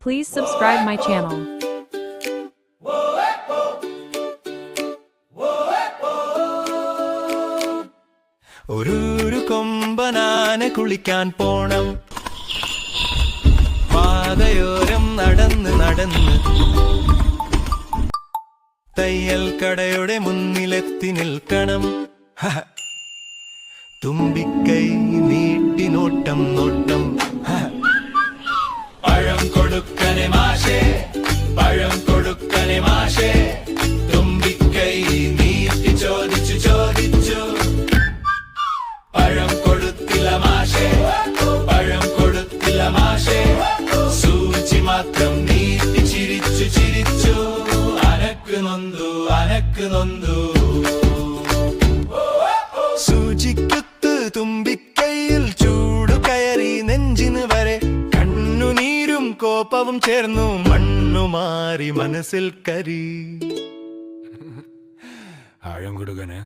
Please subscribe my channel. ഒരു കൊമ്പനാന കുളിക്കാൻ പോണം. പാതയോരം നടന്ന് നടന്ന് തയ്യൽ കടയുടെ മുന്നിലെത്തി നിൽക്കണം. തുമ്പിക്കൈ നീട്ടി നോട്ടം നോട്ടം. പഴം കൊടുക്കനെ മാഷേ, പഴം കൊടുക്കനെ മാഷേ. തുമ്പിക്കൈ നീട്ടി ചോദിച്ചു ചോദിച്ചു. പഴം കൊടുത്തില്ല മാഷേ, പഴം കൊടുത്തില്ല മാഷേ. സൂചി മാത്രം നീട്ടി ചിരിച്ചു ചിരിച്ചു. അനക്ക് നൊന്തു അനക്ക് നൊന്തു. സൂചിക്കുത്ത് തുമ്പിക്കൈയിൽ ചൂടു കയറി നെഞ്ചിന് വരെ. കണ്ണുനീരും കോപവും ചേർന്നു മണ്ണു മാറി മനസ്സിൽ കരി. ആഴം കൊടുക്കണേ.